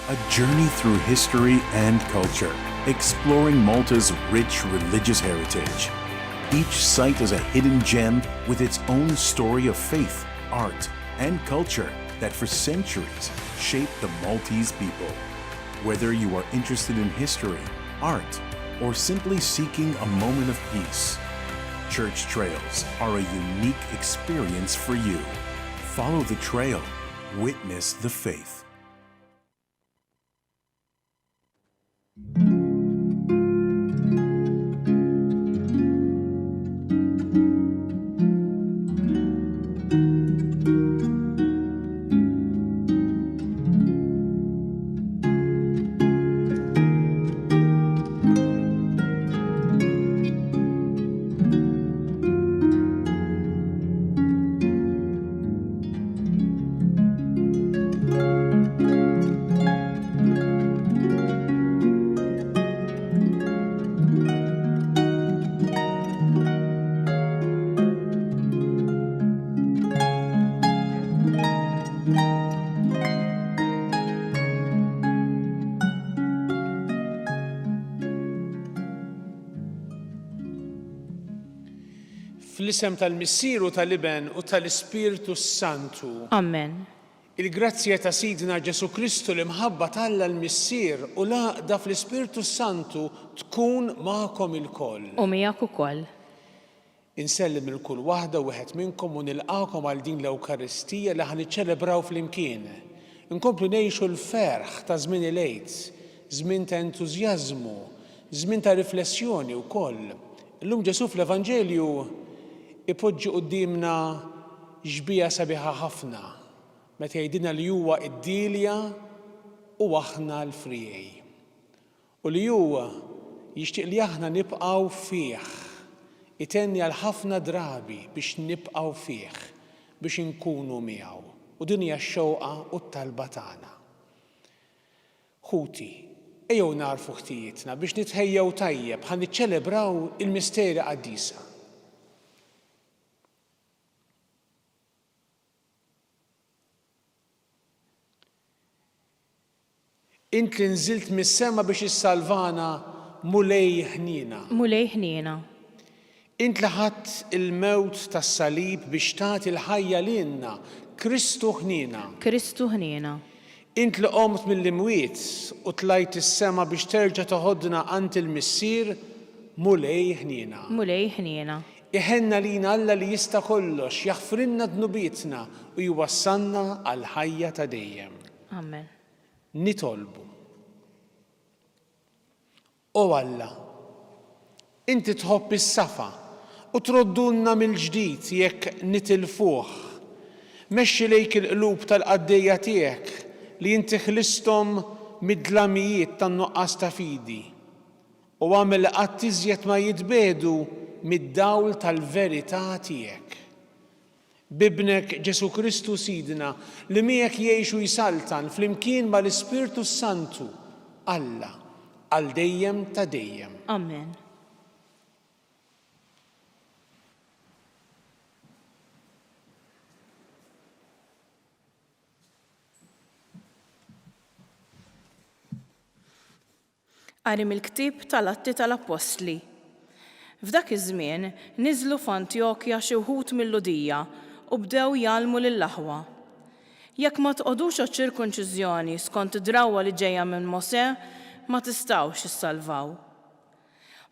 A journey through history and culture, exploring Malta's rich religious heritage. Each site is a hidden gem with its own story of faith, art, and culture that for centuries shaped the Maltese people. Whether you are interested in history, art, or simply seeking a moment of peace, Church Trails are a unique experience for you. Follow the trail, witness the faith. Fl-isem tal-Missieru tal-Iben u tal-Ispiritu Santu. Amen. Il-grazzja ta' Sidna Ġesu Kristu li mħabba Alla l-Missier u laqda fl-Ispiritu Santu tkun magħkom ilkoll. U miegħek ukoll. Insellim il-kull waħda u wieħed minnkom u nilqakom għal din l-Ewkaristija li ħaniċċelebraw flimkien. Inkomplu ngħixu l-ferħ ta' żmien il-Għid, żmien ta' entużjażmu, żmien ta' riflessjoni wkoll. Illum Ġesu fl-Evanġelju ipoġġi qudiemna ġbija sabiħa ħafna meta jgħidilna li huwa d-Dilja u aħna l-Frijej. U li huwa jixtieq li aħna nibqgħu fih, itenni għal ħafna drabi biex nibqgħu fih, biex inkunu miegħu. U din hija x-xewqa u t-talba tagħna. Ħuti, ejjew narfu ħtijietna biex nitħejjew tajjeb ħan niċċelebraw il-misteri qaddisa. Int li nżilt mis-sema biex issalvana mulej ħnina. Mulej ħnina. Int li ħadd il-mewt tas-salib biex tagħti l-ħajja lilna, Kristu ħnina. Kristu ħnina. Int li qomt mill-imwiet u tlajt is-sema biex terġa' toħodna għand il-Missier, mulej ħnina. Mulej ħnina. Iħenna lina Alla li jista' kollox, jaħfrilna dnubietna u jwassalna għal ħajja ta' dejjem. Amen. Nitolbu. O Alla, inti tħobb is-safa u troddunna mill-ġdid jekk nitilfuh. Mexxi lejk il-qlub tal-qaddejja tiegħek li inti ħlisthom mid-dlamijiet tan-nuqqas ta' fidi u għamel qatt iżjed ma jitbedu mid-dawl tal-verità tiegħek. Bibnek Ġesu Kristu Sidna li miegħek jgħixu jsaltan flimkien mal-Ispiritu Santu Alla għal dejjem ta' dejjem. Amen. Qari mill-ktieb tal-Atti tal-Apostli. F'dak iż-żmien niżlu f'Antjokja xi wħud mill-Ludija u bdew jgħallmu lill-aħwa. Jekk ma tqogħdux għaċ-ċirkunċiżjoni skont id-drawwa li ġejja minn Mosè, ma tistgħux issalvaw.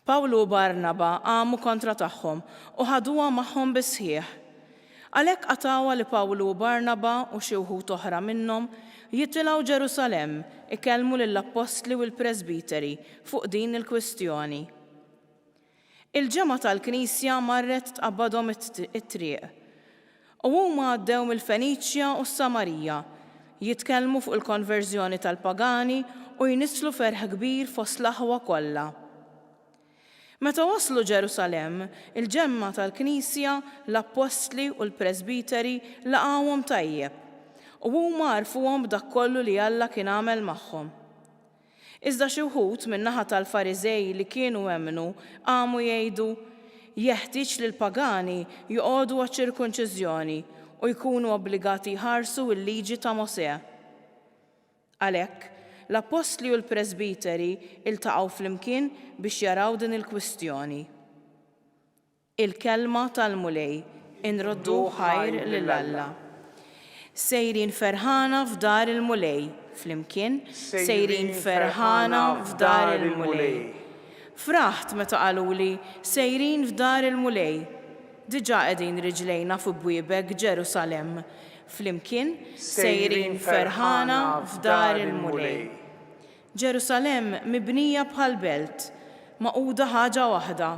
Pawlu u Barnaba għamu kontra tagħhom u ħaduha magħhom bisħieħ. Għalhekk qatawha li Pawlu u Barnaba u xi wħud oħra minnhom jitilgħu Ġerusalemm ikellmu lill-Apostli u l-Presbiteri fuq din il-kwistjoni. Il-ġemgħa tal-Knisja marret tqabbadhom it-triq u huma għaddew mill-Feniċja u s-Samarija jitkellmu fuq il-konverżjoni tal-pagani u jnisslu ferħ kbir fost l-aħwa kollha. Meta waslu Ġerusalemm, il-ġemma tal-Knisja, l-Apostli u l-Presbiteri laqgħuhom tajjeb u huma għarfuhom b'dak kollu li Alla kien għamel magħhom. Iżda xi wħud min-naħa tal-Fariżej li kienu emmnu għamu jgħidu jeħtieġ li l-pagani joqogħdu għaċ-ċirkunċiżjoni u jkunu obbligati jħarsu l-liġi ta' Mosè. Għalhekk l-apostli u l-presbiteri iltaqgħu flimkien biex jaraw din il-kwistjoni. Il-kelma tal-mulej inroddu ħajr lil Alla. Sejrin ferħana f'dar il-mulej, flimkien sejrin ferħana f'dar il-mulej. Fraħt meta qaluli sejrin f'dar il-mulej. Diġà qegħdin riġlejna fi bwiebek Ġerusalem, flimkien sejrin ferħana f'dar il-mulej. Ġerusalem mibnija bħal belt, maquda ħaġa waħda.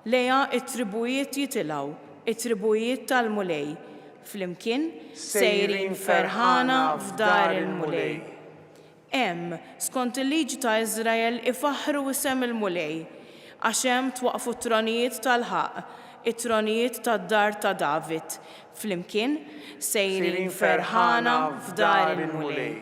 Lejha it-tribujiet jitilgħu, it-tribujiet tal-mulej, flimkien sejrin ferħana f'dar il-mulej. Hemm skont il-liġi ta' Iżrael ifaħħru isem il-mulej, għax hemm twaqfu t-tronijiet tal-ħaq, it-tronijiet tad-dar ta' David, flimkien sejrin ferħana f'dar il-mulej.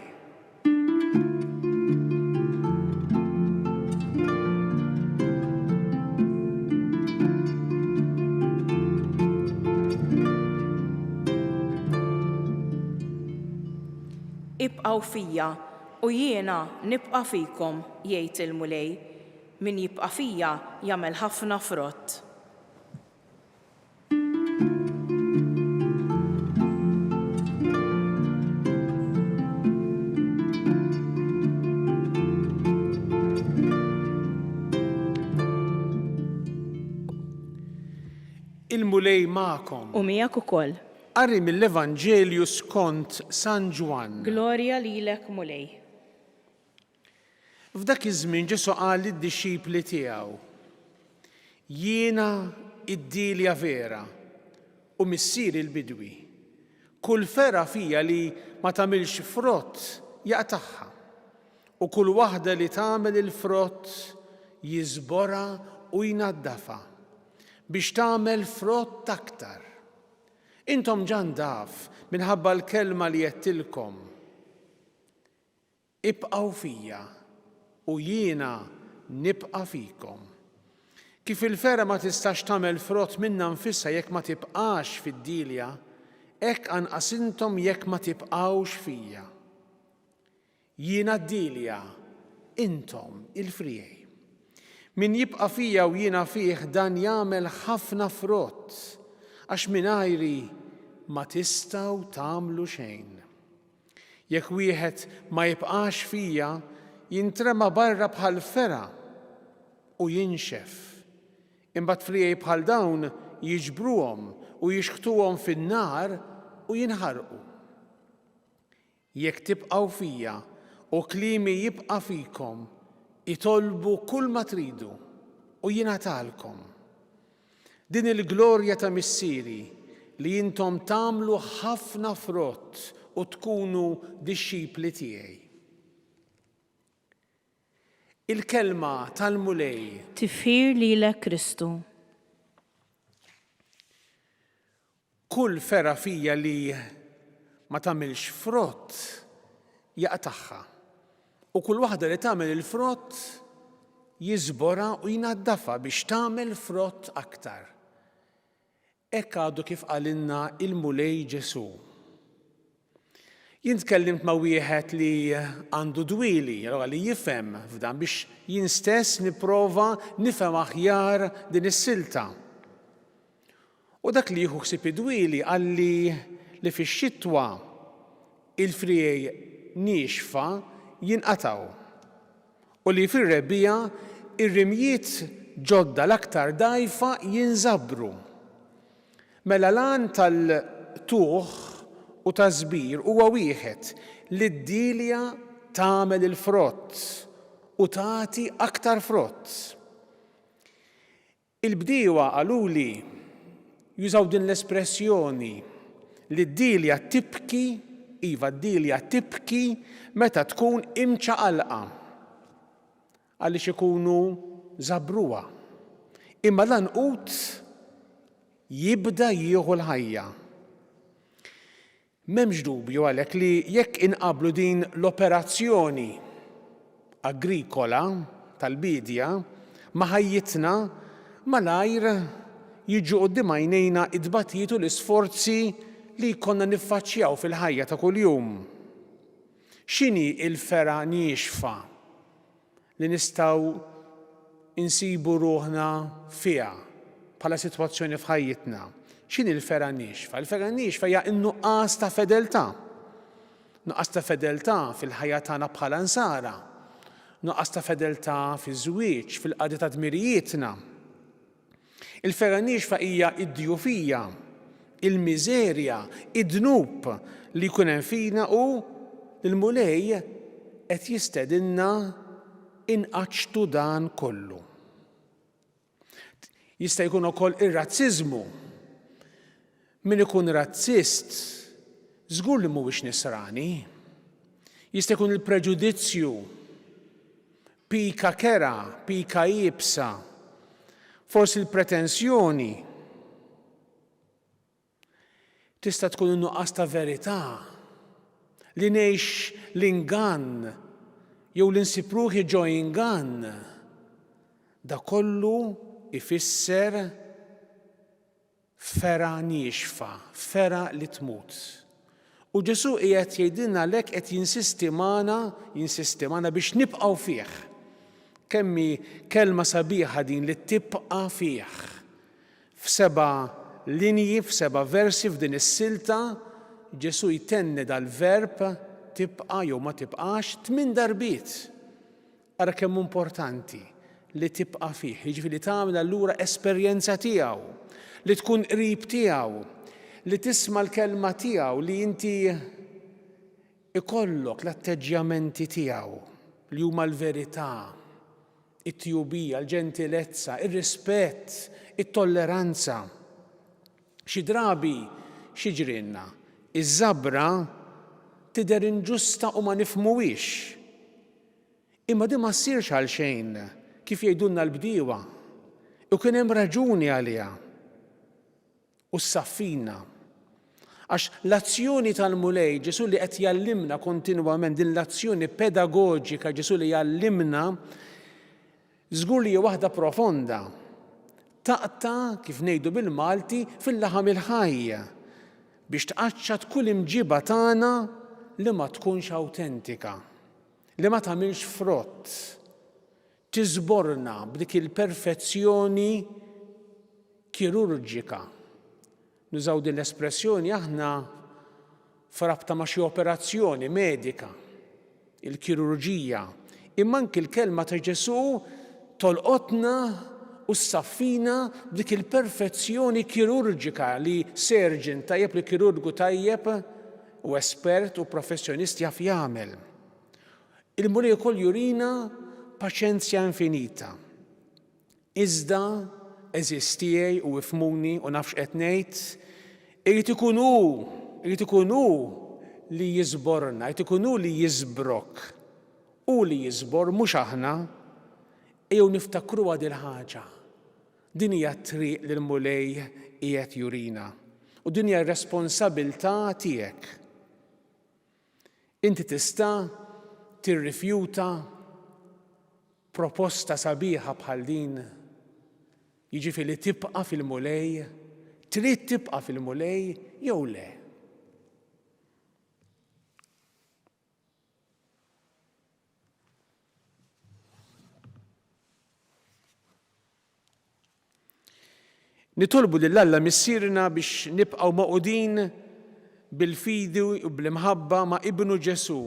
Ibqgħu fija u jiena nibqa' fikom, jgħid il-mulej. Min jibqa' fija jagħmel ħafna frott. Il-mulej magħkom. U miegħek ukoll. Qari mill-Evanġelju skont San Ġwan. Glorja lilek mulej. F'dak iż-żmien Ġesu qal lid-dixxipli tiegħu: Jiena id-dilja vera u missier il-bidwi. Kull fera fija li ma tagħmilx frott jaqtagħha u kull waħda li tagħmel il-frott jiżborha u jnaddafha biex tagħmel frott aktar. Intom ġandaf minħabba l-kelma li jettilkom. Ibqgħu fija u jiena nibqa' fikom. Kif il-fera ma tistax tagħmel frott minnha nfisha jekk ma tibqax fid-dilja, hekk anqas intom jekk ma tibqgħux fija. Jiena d-dilja, intom il-frijej. Min jibqa' fija u jiena fih dan jagħmel ħafna frott, għax mingħajri ma tistgħu tagħmlu xejn. Jekk wieħed ma jibqax fija, jintrema barra bħal fera u jinxef. Imbagħad frijej bħal dawn jiġbruhom u jixħtuhom fin-nar u jinħarqu. Jekk tibqgħu fija u kliemi jibqa' fikom, itolbu kull ma tridu u jingħatalkom. Din il-glorja ta' missieri li intom tagħmlu ħafna frott u tkunu dixxipli tiegħi. Il-kelma tal-mulej tifħir lilek Kristu. Kull fera fija li ma tagħmilx frott jaqtagħha u kull waħda li tagħmel il-frott jiżborha u jnaddafha biex tagħmel frott aktar. Hekk għadu kif qalilna il-mulej Ġesu. Jien tkellimt ma' wieħed li għandu dwieli, li jifhem f'dan biex jien stess nipprova nifhem aħjar din is-silta. U dak li jieħu ħsieb id-dwieli qalli li fix-xitwa il-frijej nixfa jinqataw u li fir-rebbija ir-rimjiet ġodda l-aktar dgħajfa jinżabbru. Mela l-għan tal-tuħ u taż-żbir huwa wieħed li d-dilja tagħmel il-frott u tagħti aktar frott. Il-bdiewa qaluli jużaw din l-espressjoni li d-dilja tibki, iva d-dilja tibki meta tkun imċaqalqa għaliex ikunu żabbruha. Imma l-anqut jibda jieħu l-ħajja. M'hemmx dubju għalhekk li jekk inqablu din l-operazzjoni agrikola tal-bidja ma' ħajjitna malajr jiġu quddiem għajnejna id-tbatijiet u l-isforzi li jkollna niffaċċjaw fil-ħajja ta' kuljum. X'inhi l-fera nixfa li nistgħu insibu ruħna fiha bħala sitwazzjoni f'ħajjitna? X'inhi l-fera nixfa? Il-fera nixfa hija n-nuqqas ta' fedeltà. Nuqqas ta' fedeltà fil-ħajja tagħna bħala nsara. Nuqqas ta' fedeltà fiż-żwieġ, fil-qadi ta' dmirijietna. Il-fera nixfa hija d-djufija, il-miżerja, id-dnub li jkun hemm fina u l-mulej qed jistedinna inqaċtu dan kollu. Jista' jkun ukoll ir-razziżmu. Min ikun razzist, żgur li mhuwiex nisrani. Jista' jkun il-preġudizzju, pika kera, pika jibsa, forsi l-pretensjoni. Tista' tkun nuqqas ta' verità, li ngħix l-ingann jew l-insib ruħi ġo ingann. Da kollu ifisser fera nixfa, fera li tmut. U Ġesu qiegħed jgħidilna għalhekk qed jinsisti magħna biex nibqgħu fih. Kemmi kelma sabiħa din li tibqa' fih. F7 linji, f7 versi f'din is-silta, Ġesu jtenni dal-verb tibqa' jew ma tibqax 8 darbiet. Ara kemm importanti li tibqa' fih, jiġifieri tagħmel allura esperjenza tiegħu, li tkun qrib tiegħu, li tisma' l-kelma tiegħu, li inti ikollok l-atteġġjamenti tiegħu li huma l-verità, it-tjubija, l-ġentilezza, ir-rispett, it-tolleranza. Xi drabi xiġrilna, iż-żabra tidher inġusta u ma nifhmuhiex. Imma din ma ssirx għal xejn kif jgħidulna l-bdiewa. U kien hemm raġuni għaliha. U s-saffina. Għax l-azzjoni tal-mulej Ġesu li qed jallimna kontinwament din l-azzjoni pedagoġika Ġesu li jallimna żgur li hija waħda profonda. Taqta' kif ngħidu bil-Malti fil-laħam il-ħajja biex tqaċċad kull imġiba tagħna li ma tkunx awtentika, li ma tagħmilx frott, tiżborna b'dik il-perfezzjoni kirurġika. Nużaw din l-espressjoni aħna frabta ma' xi operazzjoni medika, il-kirurġija. Imma anke l-kelma ta' Ġesu tolqotna u s-saffina b'dik il-perfezzjoni kirurġika li serġin tajjeb li kirurgu tajjeb u espert u professjonist jaf jagħmel. Il-mulej ukoll jurina paċenzja infinita. Iżda eżistijej u ifhmuni u nafx qed ngħid, irid ikun hu li jiżborna, irid ikun hu li jiżbrok. U li jiżbor mhux aħna, ejjew niftakruha din ħaġa. Din hija t-triq li l-mulej qiegħed jurina. U din hija r-responsabbiltà tiegħek. Inti tista' tirrifjuta proposta sabiħa bħal din. Jiġifieri li tibqa' fil-mulej, trid tibqa' fil-mulej jew le. Nitolbu lill-Alla missierna biex nibqgħu maqudin bil-fidi u bl-imħabba ma' Ibnu Ġesu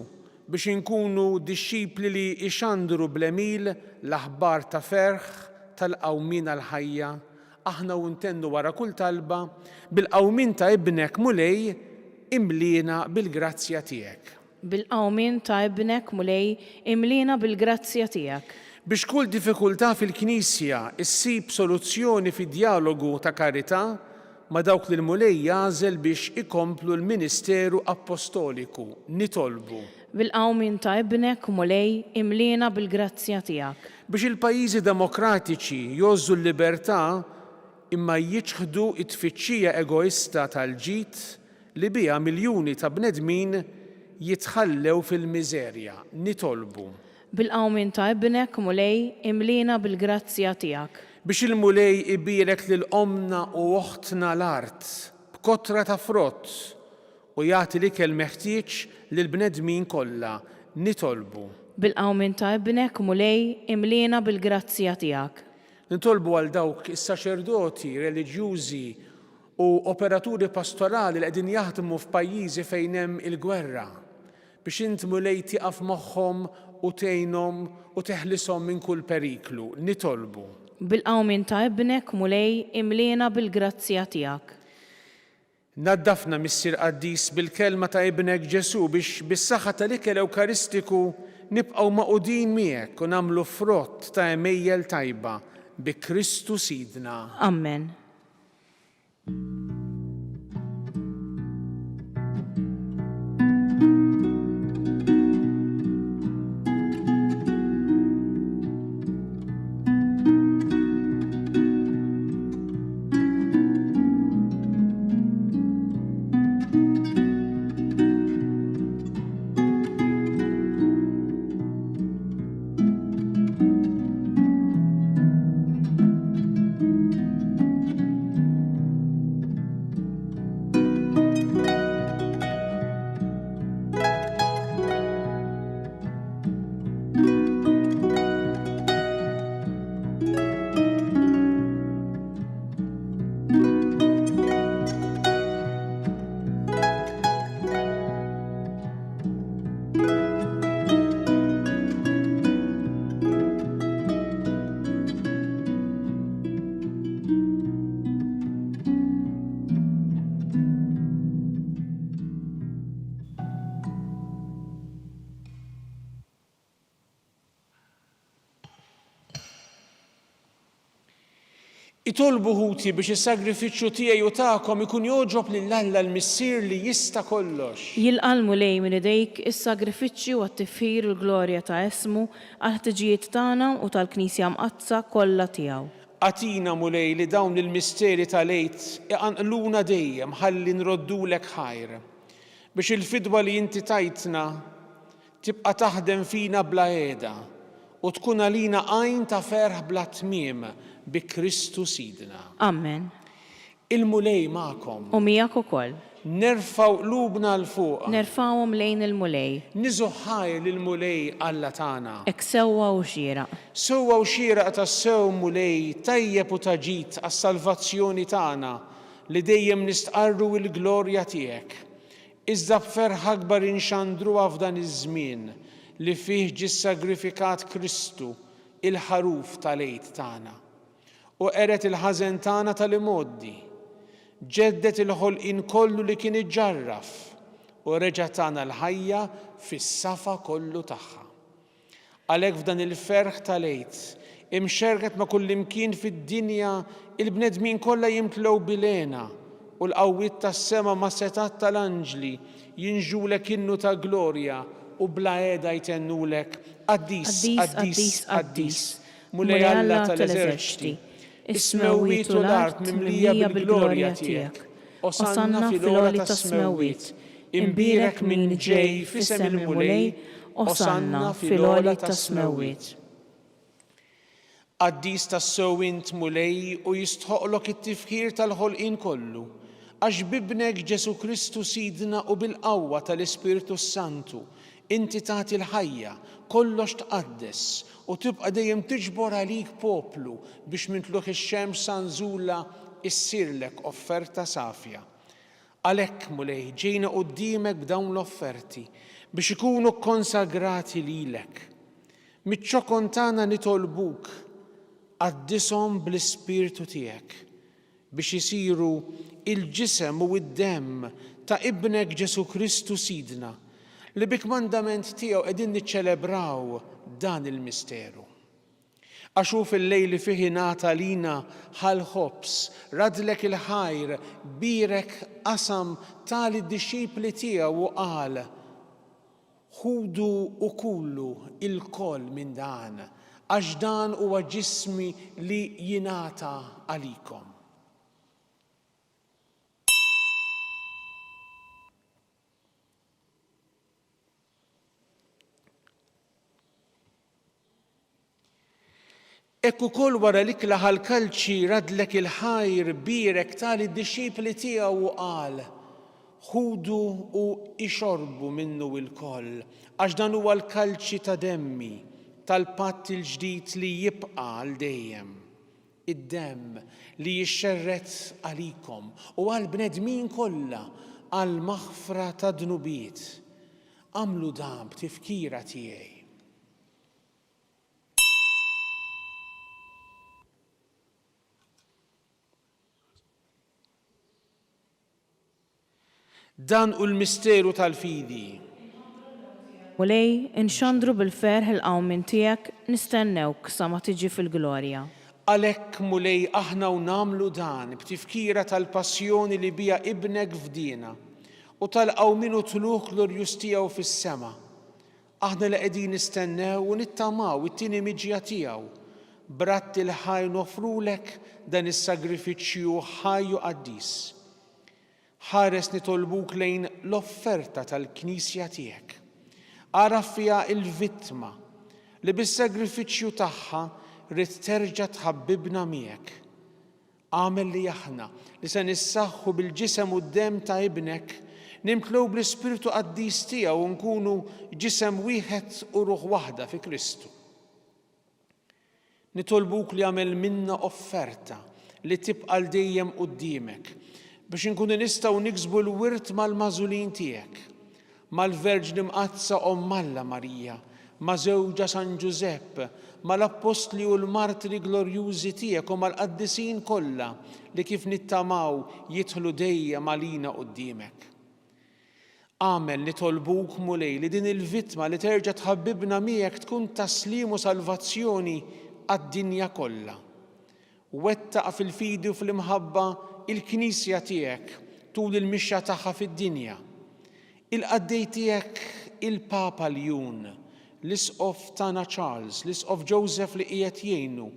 biex inkunu dixxipli li ixandru bl-emil l-aħbar ta' ferħ tal-qawmin għall-ħajja, aħna u ntendu wara kull talba bil-qawmin ta' ibnek mulej imlina bil-grazzja tiegħek. Bil-qawmin ta' ibnek mulej imlina bil-grazzja tiegħek. Biex kull diffikultà fil-Knisja issib soluzzjoni fid-dialogu ta' karità ma' dawk li l-mulej jażel biex ikomplu l-Ministeru Apostoliku, nitolbu. Bil-qawmin ta' ibnek mulej imlina bil-grazzja tiegħek. Biex il-pajjiżi demokratiċi jożżu l-libertà imma jiġħdu t-tfittxija egoista tal-ġid li biha miljuni ta' bnedmin jitħallew fil-miżerja, nitolbu. Bil-qawmin ta' ibnek mulej imlina bil-grazzja tiegħek. Biex il-mulej ibirek lil omna u oħtna l-art b'kotra ta' frott u jagħti l-ikel meħtieġ lill-bnedmin kollha nitolbu. Bil-qawmin ta' ibnek mulej imlina bil-grazzja tiegħek. Nitolbu għal dawk is-saċerdoti, reliġjużi u operaturi pastorali li qegħdin jaħdmu f'pajjiżi fejn hemm il-gwerra biex int mulej tieqaf magħhom u tgħinhom u teħlishom minn kull periklu. Nitolbu. Bil-qawmin ta' ibnek mulej imlina bil-grazzja tiegħek. Naddafna Missier Qaddis bil-kelma ta' ibnek Ġesu biex bis-saħħa tal-ikel Ewkaristiku nibqgħu maqudin miegħek u nagħmlu frott ta' emejjel tajba bi Kristu Sidna. Amen. Itolbu ħuti biex is-sagrifiċċju tiegħi u tagħkom ikun jogħġob lill-Alla l-Missier li jista' kollox. Jilqal mulej minn idejk is-sagrifiċċju għat-tifħir u l-glorja ta' esmu għal-ħtiġijiet tagħna u tal-Knisja mqazza kollha tiegħu. Atina mulej li dawn il-misteri tal-għid iqanqluna dejjem ħalli nroddulek ħajr biex il-fidwa li inti tajtna tibqa' taħdem fina bla qiegħda u tkun għalina għajn ta' ferħ bla tmiem bi Kristu Sidna. Amen. Il-mulej magħkom. U miegħek ukoll. Nerfgħu qlubna l fuq. Nerfgħuhom lejn il-mulej. Niżu ħajr lill-mulej Alla tagħna. Ek sewwa u xieraq. Sewwa u xieraq tas-sew mulej tajjeb u taġid għas-salvazzjoni tagħna li dejjem nistqarru l-glorja tiegħek. Iżda b'ferħ akbar inxandruha f'dan iż-żmien li fih ġie sagrifikat Kristu il-ħaruf tal-għid tagħna. U qeret il-ħażen tagħna tal-imoddi, ġeddet il-ħolqien kollu li kien iġġarraf u reġa' tagħna l-ħajja fis-safa kollu tagħha. Għalhekk f'dan il-ferħ tal-għid imxerket ma' kull imkien fid-dinja il-bnedmin kollha jimtlew bilena u l-qawwiet tas-sema ma' setat tal-anġli jinġulek innu ta' glorja u bla qiegħda jtennulek Qaddis, Qaddis, Qaddis, mulej Alla tal-eżerċiti, is-smewwiet u l-art mimlija bil-glorja tiegħek. Osanna fil-għola tas-smewwiet, imbierek min ġej f'isem il-mulej, osanna fil-għola tas-smewwiet. Qaddis tas-sewwint mulej u jistħoqlok it-tifħir tal-ħolqien kollu, għax bibnek Ġesu Kristu Sidna u bil-qawwa tal-Ispiritu Santu inti tagħti l-ħajja kollox tqaddes u tibqa' dejjem tiġbor għalik poplu biex minn tluħ ix-xemx sanżula issirlek offerta safja. Għalhekk mulej ġejna quddiemek b'dawn l-offerti biex ikunu konsagrati lilek. Miċ-ċokon tagħna nitolbuk qaddishom bl-Ispirtu tiegħek biex isiru il-ġisem u d-demm ta' ibnek Ġesu Kristu Sidna li bik-mandament tiegħu qegħdin niċċelebraw dan il-misteru. Għaxu fil-lejl li fih ingħata lina ħal-ħobs, radlek il-ħajr, birek qasam tal-disċipli tiegħu u qal: ħudu u kullu il-koll minn dan, għax dan huwa ġismi li jingħata għalikom. Ekk ukoll wara l-ikla ħal-kalċi radlek il-ħajr birek tal-disċipli tiegħu u qal: ħudu u ixorbu minnu il-koll, għax dan huwa l-kalċi ta' demmi tal-patt il-ġdid li jibqa' għal dejjem. Id-demm li jixxerret għalikom u għal bnedmin kollha għal maħfra ta' dnubiet. Għamlu dan b'tifkira tiegħi. Dan u l-misteru tal-fidi. Mulej, inxandru bil-ferħ il-qawmin tiegħek nistennewk sa ma tiġi fil-glorja. Għalhekk mulej aħna u namlu dan b'tifkira tal-passjoni li bija ibnek fdina u tal-qawmin u tluq glorjuż tiegħu fis-sema. Aħna li qegħdin nistennew u nittamaw it-tieni miġja tiegħu. Bratti l-ħaj nofrulek dan is-sagrifiċċju ħajju qaddis. Ħares nitolbuk lejn l-offerta tal-Knisja tiegħek. Ara fiha il-vittma li bis-sagrifiċċju tagħha rid terġa' tħabbibna miegħek. Għamel li aħna li se nissaħħu bil-ġisem u d-demm ta' ibnek nimtlew bl-Ispirtu Qaddis tiegħu u nkunu ġisem wieħed u ruħ waħda fi Kristu. Nitolbuk li għamel minna offerta li tibqa' l dejjem quddiemek biex inkunu nistgħu niksbu l-wirt mal-mażulin tiegħek, mal-Verġni Mqazza Alla Marija, ma' żewġa San Giuseppe, mal-Apostli u l-Martri glorjużi tiegħek u mal-qaddisin kollha li kif nittamaw jidħlu dejjem għalina quddiemek. Għamel nitolbuk mulej li din il-vittma li terġa' tħabbibna miegħek tkun taslim u salvazzjoni għad-dinja kollha. Wettaq fil-fidi u fl-imħabba il-Knisja tiegħek tul il-mixja tagħha fid-dinja. Il-qaddej tiegħek il-Papa Ljun, l-Isqof tagħna Charles, l-Isqof Joseph li qiegħed jgħinu,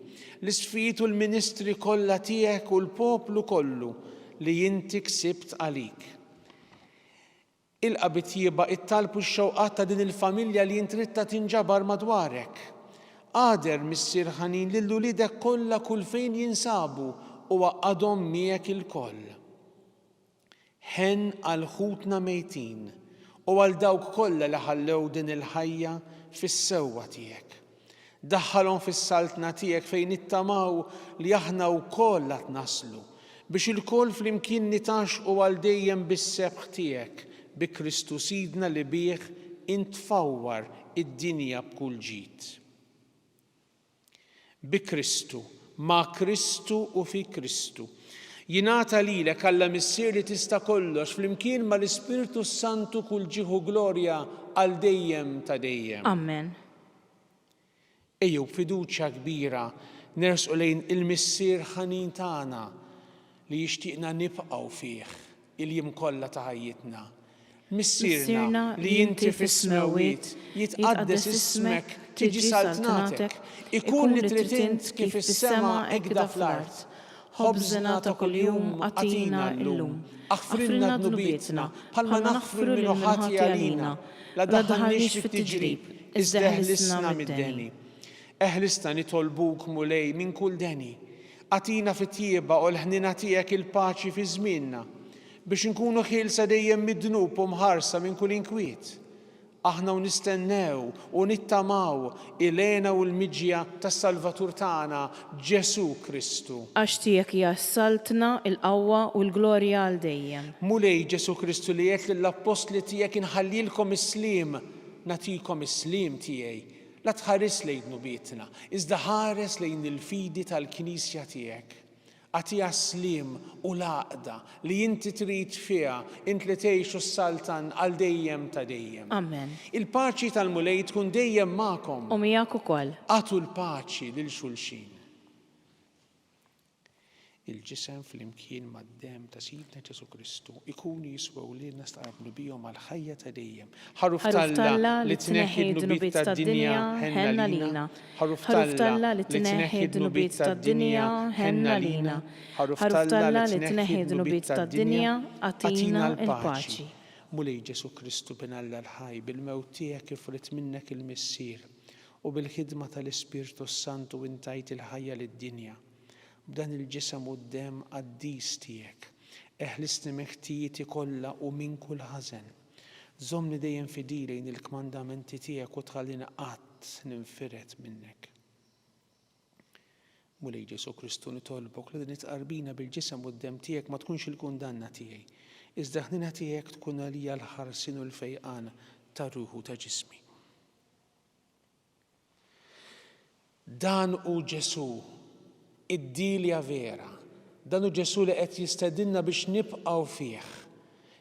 l-isfijiet u l-ministri kollha tiegħek u l-poplu kollu li inti ksibt għalik. Il-qa bitjieba it-talbu x-xewqat ta' din il-familja li intritta tinġabar madwarek. Qader missier ħanin lil wliedek kollha kull fejn jinsabu u għadhom miegħek il-koll. Ħen għal ħutna mejtin u għal dawk kollha li ħallew din il-ħajja fis-sewwa tiegħek. Daħħalhom fis-saltna tiegħek fejn nittamaw li aħna wkoll qed naslu biex il-koll flimkien nitaxqu għal dejjem bis-sebħ tiegħek bi Kristu Sidna li bih intfawwar id-dinja b'kull ġid. Bi Kristu, ma' Kristu u fi Kristu. Jingħata lilek Alla missier li tista' kollox flimkien mal-Ispirtu Santu kull ġieħu glorja għal dejjem ta' dejjem. Amen. Ejjew b'fiduċja kbira nersqu lejn il-missier ħanin tagħna li jixtieqna nibqgħu fih il-jiem kollha ta' ħajjitna. Missierna li inti fis-smewwiet jitqaddes ismek tiġi saltnatek, ikun li trid int kif is-sema hekk da fl-art. Ħobżna ta' kuljum għatina llum. Aħfrilna dnubietna bħalma naħfru lil ħati għalina. La daħħalniex fit-tiġrib, iżda eħlisna mid-deni. Eħlisna nitolbuk mulej minn kull deni. Għatina fit-tjieba u l-ħnina tiegħek il-paċi fi żmienna biex inkunu ħielsa dejjem mid-dnub u mħarsa minn kull inkwiet. Aħna u nistennew u nittamaw il-għena u l-miġja tas-Salvatur tagħna Ġesu Kristu. Għax tiegħek jassaltna il-qawwa u l-glorja għal dejjem. Mulej Ġesu Kristu li qed lill-Apostli tiegħek inħallilkom is-slim, nagħtikom is-slim tiegħi. La tħares lejn dnubietna, iżda ħares lejn il-fidi tal-Knisja tiegħek. Għatija slim u laqda li inti trid fiha int li tgħixu s-saltan għal dejjem ta' dejjem. Amen. Il-paċi tal-mulej tkun dejjem magħkom. U miegħek ukoll. Għatu l-paċi lil xulxin. Il-ġisem fl-imkien mad-demm ta' Sidna Ġesu Kristu ikunu jiswew lilna staqablu bihom għal ħajja ta' dejjem. Ħaruf Talla li tneħħi d-nubiet tad-dinja ħenna lina. Ħaruf Talla li tneħħi d-nubiet tad-dinja ħenna lina. Ħaruf Talla li tneħħi d-nubiet tad-dinja għatina l-paċi. Mulej Ġesu Kristu bin Alla l-ħaj bil-mewt tiegħek ifrit minnek il-missier u bil-ħidma tal-Ispirtu Santu intajt il-ħajja lid-dinja. B'dan il-ġisem u d-demm qaddis tiegħek. eħlisni meħtijieti kollha u minn kull ħażen. Żommni dejjem fidili lejn il-kmandamenti tiegħek u tħallini qatt ninfiret minnek. Mulej Ġesu Kristu nitolbok li din itqarbina bil-ġisem u d-dem tiegħek ma tkunx il-kundanna tiegħi, iżda ħnina tiegħek tkun għalija l-ħarsin u l-fejqan ta' ruħu ta' ġismi. Dan hu Ġesu, id-dilja vera, dan hu Ġesu li qed jistedinna biex nibqgħu fih.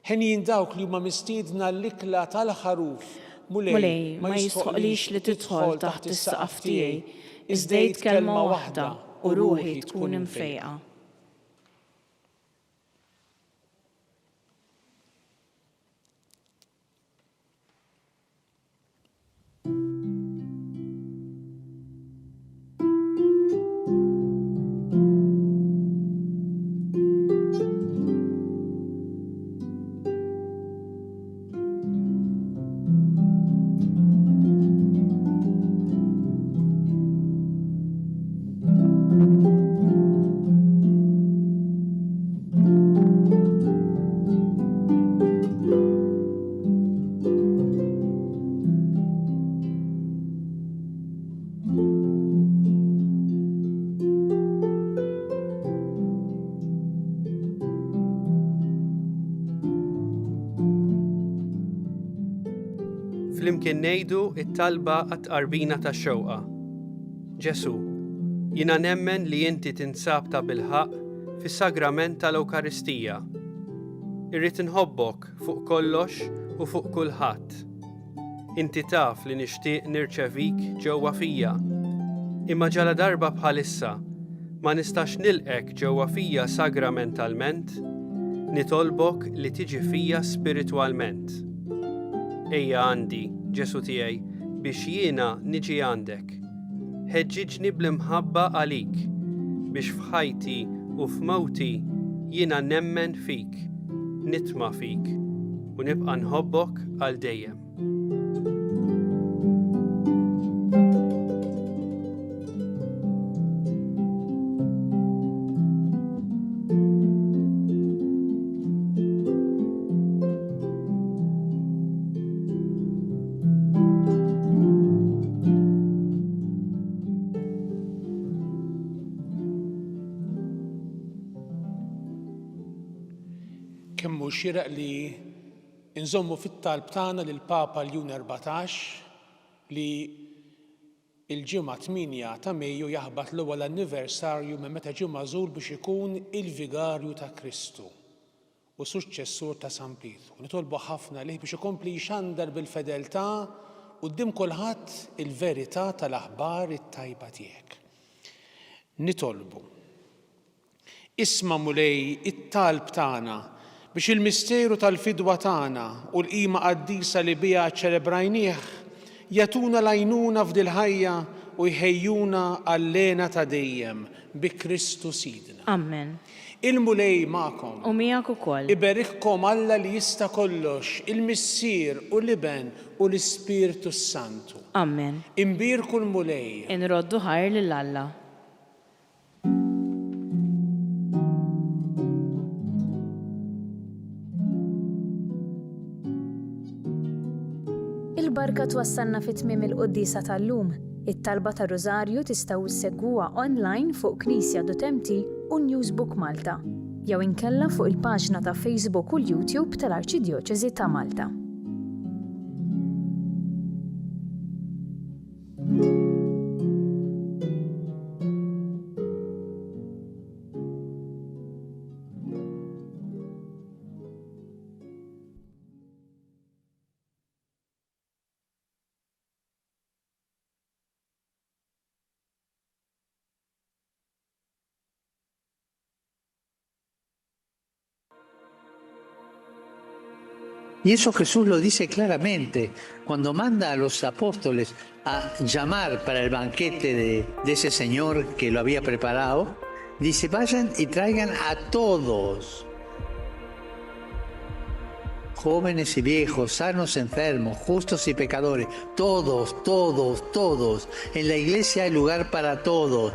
Ħenjin dawk li huma mistiedna l-ikla tal-ħaruf, mulej ma jisħoqlix li tidħol taħt is-saqaf tiegħi, iżdejt kelma waħda u ruħi tkun imfejqa. Flimkien ngħidu t-talba għat-tqarbina tax-xewqa. Ġesu, jiena nemmen li inti tinsab ta' bilħaq fis-sagrament tal-Ewkaristija. Irrid inħobbok fuq kollox u fuq kulħadd. Inti taf li nixtieq nirċevik ġewwa fija. Imma ġala darba bħalissa ma nistax nilqek ġewwa fija sagramentalment, nitolbok li tiġi fija spiritwalment. Ejja għandi, Ġesu tiegħi, biex jiena niġi għandek. Ħeġġiġni bl-imħabba għalik, biex f'ħajti u f'mewti jiena nemmen fik, nitma' fik u nibqa' nħobbok għal dejjem. Kemmu xieraq li nżommu fit-talb tagħna lil Papa Ljun 14 li il-ġimgħa 8 ta' Mejju jaħbad l-ewwel anniversarju minn meta ġie magħżul biex ikun il-Vigarju ta' Kristu u suċċessur ta' San Pietru. Nitolbu ħafna lih biex ikompli jxandar bil-fedeltà quddiem kulħadd il-verità tal-aħbar it-tajba tiegħek. Nitolbu. Isma' mulej it-talb tagħna biex il-misteru tal-fidwa tagħna u l-qima qaddisa li biha ċċelebrajnieh jagħtuna l-għajnuna f'dil ħajja u jħejjuna għall-lena ta' dejjem bi Kristu Sidna. Amen. Il-mulej magħkom. U miegħek ukoll. Iberikkom Alla li jista' kollox, il-Missier u l-Iben u l-Ispiritu Santu. Amen. Imbirku l-mulej. Inroddu ħajr lil Alla. Il-barka twassalna fit-tmiem il-Qudiesa tal-lum. It-talba ta' Rożarju tistgħu issegwuha online fuq Knisja.mt u Newsbook Malta, jew inkella fuq il-paġna ta' Facebook u l-YouTube tal-Arċidjoċeżi ta' Malta. Y eso Jesús lo dice claramente cuando manda a los apóstoles a llamar para el banquete de ese Señor que lo había preparado. Dice, vayan y traigan a todos, jóvenes y viejos, sanos, enfermos, justos y pecadores, todos, todos, todos. En la iglesia hay lugar para todos.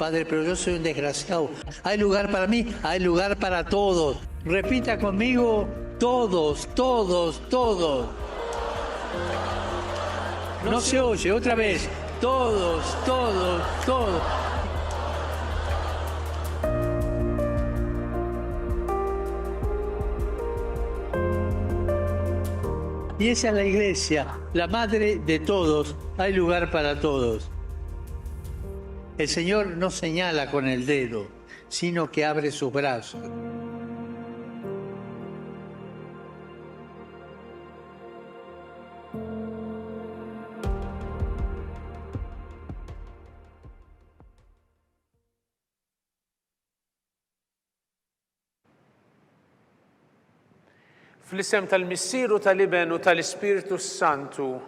Padre, pero yo soy un desgraciado. ¿Hay lugar para mí? Hay lugar para todos. Repita conmigo, todos, todos, todos. No se oye, otra vez. Todos, todos, todos. Y esa es la iglesia, la madre de todos. Hay lugar para todos. El Señor no señala con el dedo, sino que abre sus brazos. Fl-isem tal-Missieru tal-Iben u tal-Ispiritu Santu,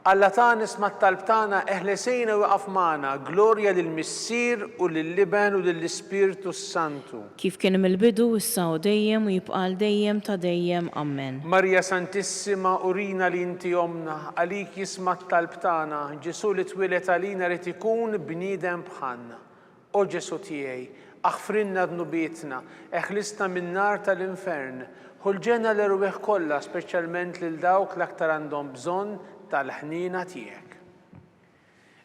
Alla ta' nisma' t-talb tagħna eħlesejna waqaf magħna, glorja lill-Missier u lill-Iben u lill-Ispiritu Santu. Kif kien mill-bidu issa u dejjem u jibqal dejjem ta' dejjem. Amen. Marja Santissima, urina li inti omna, għalik jisma' t-talb tagħna, Ġesu li twilet għalina rid ikun bniedem bħalna. O Ġesu tiegħi, aħfrinna dnubietna, eħlisna min-nar tal-infern, ħulġenna l-irwieħ kollha, speċjalment lil dawk l-aktar għandhom bżonn tal-ħnina tiegħek.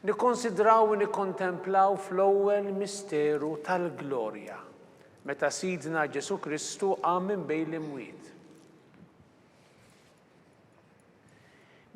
Nikkonsidraw u nikkontemplaw fl-ewwel misteru tal-glorja, meta Sidna Ġesu Kristu qam minn bejn l-imwiet.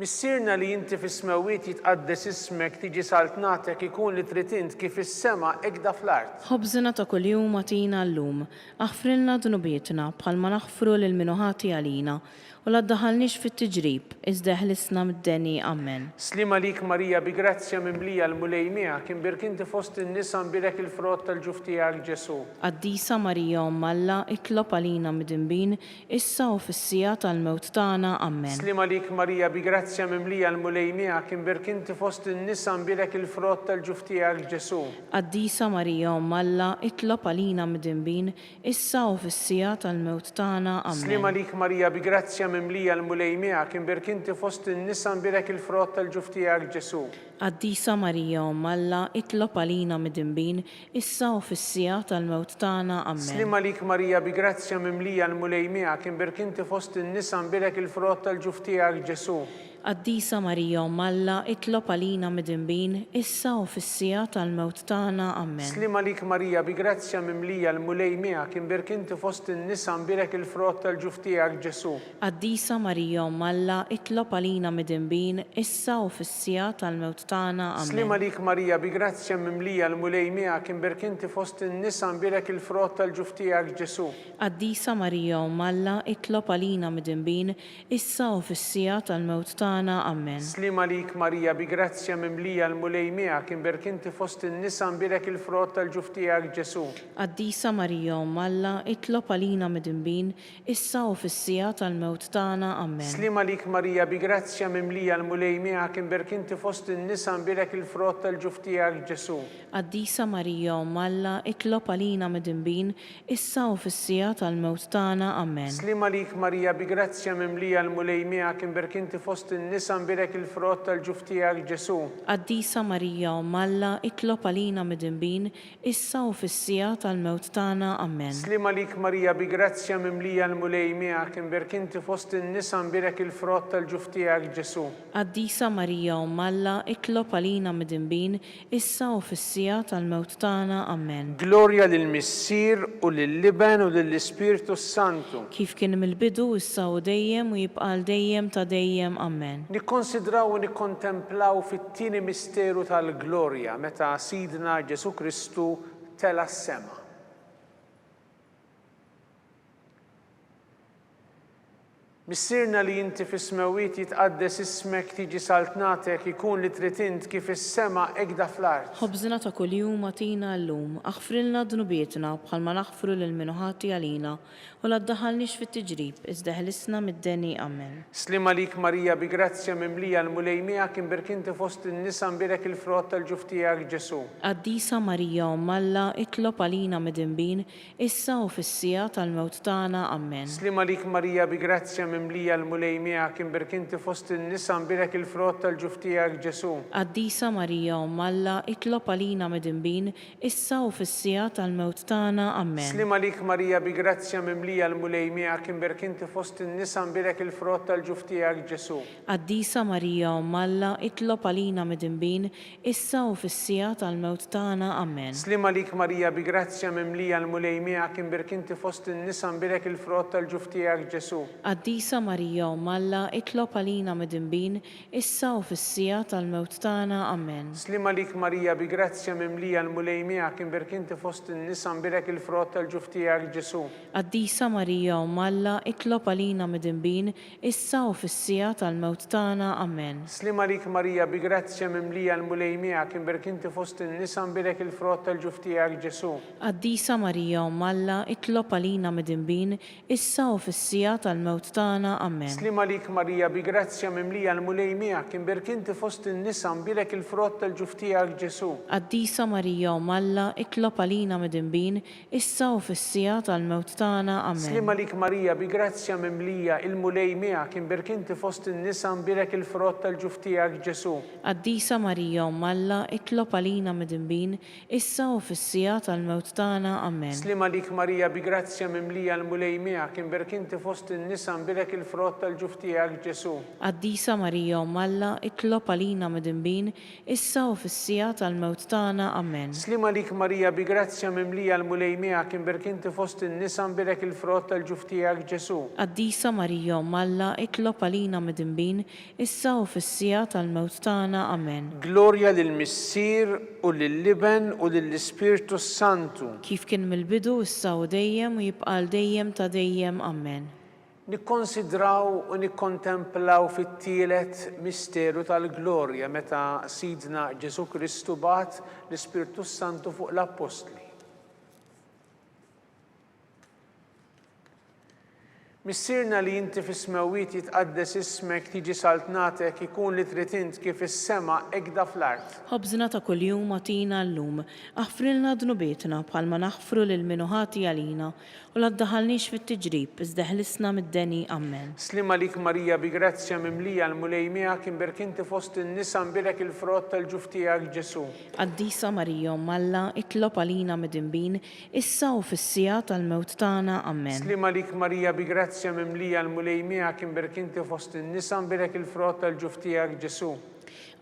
Missierna li inti fis-smawiet jitqaddes ismek tiġi saltnatek ikun li trid int kif is-sema ekda fl-art. Ħobżina ta' kuljum atina llum, aħfrilna dnubietna bħalma naħfru lil min ħati għalina u la ddaħħalniex fit-tiġrib, iżda ħlisna mid-deni. Amen. Slima lik Marija bi grazzja mimlija l-mulej miegħek imbirk inti fost in-nisa nbirek il-frott tal-ġuf tiegħek Ġesu. Qaddisa Marija Omm Alla, itlob għalina mid-inbin, issa u fis-sija tal-mewt tagħna. Amen. Slima lik Marija bi grazzja mimlija l-mulej miegħek imbirk inti fost in-nisa nbirek il-frott tal-ġuf tiegħek Ġesu. Qaddisa Marija Omm Alla, itlob għalina mid-inbin, issa u fis-sija tal-mewt tagħna. Amen. Slima lik Marija bi grazzja mimlija l-mulej miegħek imbirk inti fost in-nisa nbirek il-frott tal-ġuf tiegħek Ġesu. Qaddisa Marija Omm Alla, itlob għalina mid-inbin, issa u fis-sija tal-mewt tagħna. Amen. Slima lik Marija bi grazzja mimlija l-mulej miegħek imbirk inti fost in-nisa nbirek il-frott tal-ġuf tiegħek Ġesu. Qaddisa Marija Omm Alla, itlob għalina mid-inbin, issa u fis-sija tal-mewt tagħna. Amen. Slima lik Marija bi grazzja mimlija l-mulej miegħek imbirk inti fost in-nisa nbirek il-frott tal-ġuf tiegħek Ġesu. Qaddisa Marija Omm Alla, itlob għalina mid-inbin, issa u fis-sija tal-mewt tagħna. Amen. Slima lik Marija bi grazzja mimlija l-mulej miegħek imbirk inti fost in-nisa nbirek il-frott tal-ġuf tiegħek Ġesu. Qaddisa Marija Omm Alla, itlob għalina mid-inbin, issa u fis-sija tal-mewt tagħna. Amen. Slima lik Marija bi grazzja mimlija l-mulej miegħek imbirk inti fost in-nisa nbirek il-frott tal-ġuf tiegħek Ġesu. Qaddisa Marija Omm Alla, itlob għalina mid-inbin, issa u fis-sija tal-mewt tagħna. Amen. Slima lik Marija bi grazzja mimlija l-mulej miegħek imbirk inti fost in-nisa nbirek il-frott tal-ġuf tiegħek Ġesu. Qaddisa Marija Omm Alla, itlob għalina mid-inbin, issa u fis-sija tal-mewt tagħna. Amen. Slima lik Marija bi grazzja mimlija l-mulej miegħek imbirk inti fost in-nisa nbirek il-frott tal-ġuf tiegħek Ġesu. Qaddisa Marija Omm Alla, itlob għalina mid-inbin, issa u fis-sija tal-mewt tagħna. Amen. Slima lik Marija bi grazzja mimlija l-mulej miegħek imbirk inti fost in-nisa nbirek il-frott tal-ġuf tiegħek Ġesu. Qaddisa Marija Omm Alla, itlob għalina mid-inbin, issa u fis-sija tal-mewt tagħna. Amen. Glorja lill-Missier u lill-Iben u lill-Ispiritu Santu. Kif kien mill-bidu issa u dejjem u jibqal dejjem ta' dejjem. Amen. Nikkonsidraw u nikkontemplaw fit-tieni misteru tal-glorja meta Sidna Ġesu Kristu tela s-sema. Missierna li inti fis-smawiet jitqaddes ismek tiġi saltnatek ikun li trid int kif is-sema ekda fl-art. Ħobżina ta' kuljum atina llum, aħfrilna dnubietna bħalma naħfru lil min ħati għalina u la ddaħħalniex fit-tiġrib, iżda ħlisna mid-deni. Amen. Slima lik Marija bi grazzja mimlija l-mulej miegħek imbirk inti fost in-nisa nbirek il-frott tal-ġuf tiegħek Ġesu. Qaddisa Marija Omm Alla, itlob għalina mid-inbin, issa u fis-sija tal-mewt tagħna. Amen. Slima lik Marija bi grazzja mimlija l-mulej miegħek inberk inti fost in-nisa nbirek il-frott tal-ġuf tiegħek Ġesu. Qaddisa Marija Umm Alla, itlob għalina midinbin, issa u fis-sija tal-mewt tagħna. Amen. Slima lik Marija bi grazzja mimlija l-mulej miegħek inberk inti fost in-nisa nbirek il-frott tal-ġuf tiegħek Ġesu. Qaddisa Marija Umm Alla, itlob għalina midinbin, issa u fis-sija tal-mewt tagħna. Amen. Slima lik Marija bi grazzja mimlija l-mulej miegħek inberk inti fost in-nisa nbirek il-frott tal-ġuf tiegħek Ġesu. Qaddisa Marija Umm Alla, itlob għalina midinbin, issa u fis-sija tal-mewt tagħna. Amen. Slima lik Marija bi grazzja mimlija l-mulej miegħek inberk inti fost in-nisa nbirek il-frott tal-ġuf tiegħek Ġesu. Qaddisa Marija Umm Alla, itlob għalina midinbin, issa u fis-sija tal-mewt tagħna. Amen. Slima lik Marija bi grazzja mimlija l-mulej miegħek inberk inti fost in-nisa nbirek il-frott tal-ġuf tiegħek Ġesu. Qaddisa Marija Umm Alla, itlob għalina midinbin, issa u fis-sija tal-mewt tagħna. Amen. Slima lik Marija bi grazzja mimlija l-mulej miegħek inberk inti fost in-nisa nbirek il-frott tal-ġuf tiegħek Ġesu. Qaddisa Marija Umm Alla, itlob għalina midinbin, issa u fis-sija tal-mewt tagħna. Amen. Slima lik Marija bi grazzja mimlija il-mulej miegħek inberk inti fost in-nisa nbirek il-frott tal-ġuf tiegħek Ġesu. Qaddisa Marija Umm Alla, itlob għalina midinbin, issa u fis-sija tal-mewt tagħna. Amen. Slima lik Marija bi grazzja mimlija l-mulej miegħek inberk inti fost in-nisa nbirek il-frott tal-ġuf tiegħek Ġesu. Qaddisa Marija Umm Alla, itlob għalina midinbin, issa u fis-sija tal-mewt tagħna. Amen. Slima lik Marija bi grazzja mimlija l-mulej miegħek inberk inti fost in-nisa nbirek il-frott tal-ġuf tiegħek Ġesu. Qaddisa Marija Umm Alla, itlob għalina midinbin, issa u fis-sija tal-mewt tagħna. Amen. Glorja lill-Missier u lill-Liben u lill-Ispirtu Santu. Kif kien mill-bidu, issa u dejjem u jibqa' dejjem ta' dejjem. Amen. Nikkonsidraw u nikkontemplaw fit-tielet misteru tal-glorja meta Sidna Ġesu Kristu bagħat l-Ispirtu Santu fuq l-Apostli. Missierna li inti fis-smewwiet jitqaddes ismek tiġi saltnatek ikun li trid int kif is-sema ekda fl-art. Ħobżna ta' kuljum agħtina llum, aħfrilna dnubietna bħalma naħfru lil min ħati għalina u la ddaħħalniex fit-tiġrib iżda ħlisna mid-deni. Amen. Slima lik Marija bi grazzja mimlija l-mulej miegħek inberk inti fost in-nisa nbirek il-frott tal-ġuf tiegħek Ġesu. Qaddisa Marija Umm Alla, itlob għalina midinbin, issa u fis-sija tal-mewt tagħna. Amen. Slima lik Marija bi grazzja mimlija l-mulej miegħek inberk inti fost in-nisa nbirek il-frott tal-ġuf tiegħek Ġesu.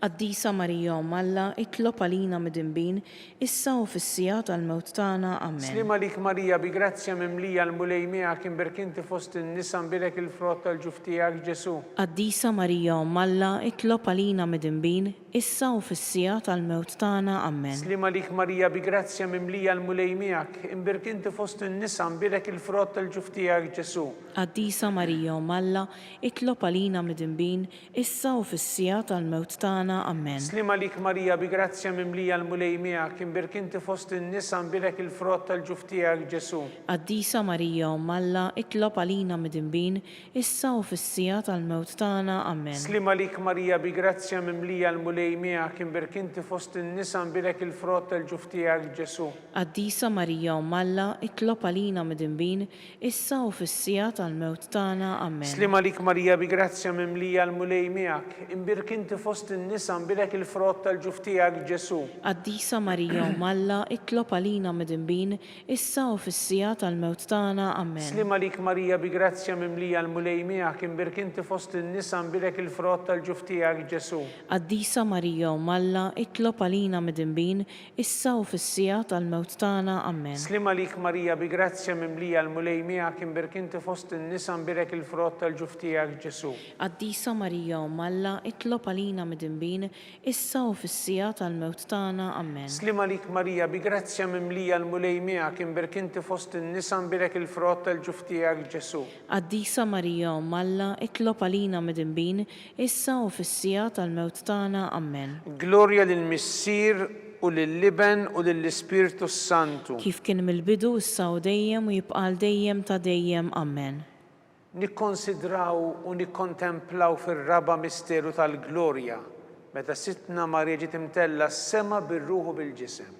Qaddisa Marija Umm Alla, itlob għalina midinbin, issa u fis-sija tal-mewt tagħna. Amen. Slima lik Marija bi grazzja mimlija l-mulej miegħek inberk inti fost in-nisa nbirek il-frott tal-ġuf tiegħek Ġesu. Qaddisa Marija Umm Alla, itlob għalina midinbin, issa u fis-sija tal-mewt tagħna. Amen. Slima lik Marija bi grazzja mimlija l-mulej miegħek inberk inti fost in-nisa nbirek il-frott tal-ġuf tiegħek Ġesu. Qaddisa Marija Umm Alla, itlob għalina midinbin, issa u fis-sija tal-mewt tagħna. Amen. Slima lik Marija bi grazzja mimlija l-mulej miegħek inberk inti fost in-nisa nbirek il-frott tal-ġuf tiegħek Ġesu. Qaddisa Marija Umm Alla, itlob għalina midinbin, issa u fis-sija tal-mewt tagħna. Amen. Slima lik Marija bi grazzja mimlija l-mulej miegħek inberk inti fost in-nisa nbirek il-frott tal-ġuf tiegħek Ġesu. Qaddisa Marija Umm Alla, itlob għalina midinbin, issa u fis-sija tal-mewt tagħna. Amen. Slima lik Marija bi grazzja mimlija l-mulej miegħek inberk inti fost in-nisa nbirek il-frott tal-ġuf tiegħek Ġesu. Qaddisa Marija Umm Alla, itlob għalina midinbin, issa u fis-sija tal-mewt tagħna. Amen. Slima lik Marija bi grazzja mimlija l-mulej miegħek inberk inti fost in-nisa nbirek il-frott tal-ġuf tiegħek Ġesu. Qaddisa Marija Umm Alla, itlob għalina midinbin, issa u fis-sija tal-mewt tagħna. Amen. Slima lik Marija bi grazzja mimlija l-mulej miegħek inberk inti fost in-nisa nbirek il-frott tal-ġuf tiegħek Ġesu. Qaddisa Marija Umm Alla, itlob għalina midinbin, issa u fis-sija tal-mewt tagħna. Amen. Slima lik Marija bi grazzja mimlija l-mulej miegħek inberk inti fost in-nisa nbirek il-frott tal-ġuf tiegħek Ġesu. Qaddisa Marija Umm Alla, itlob għalina midinbin, issa u fis-sija tal-mewt tagħna. Amen. Glorja lill-Missier u lill-Liben u lill-Ispirtu Santu. Kif kien mill-bidu, issa u dejjem u jibqa' dejjem ta' dejjem. Amen. Nikkonsidraw u nikkontemplaw fir-raba misteru tal-glorja meta Sitna Marija ġiet imtella s-sema bir-ruħ u bil-ġisem.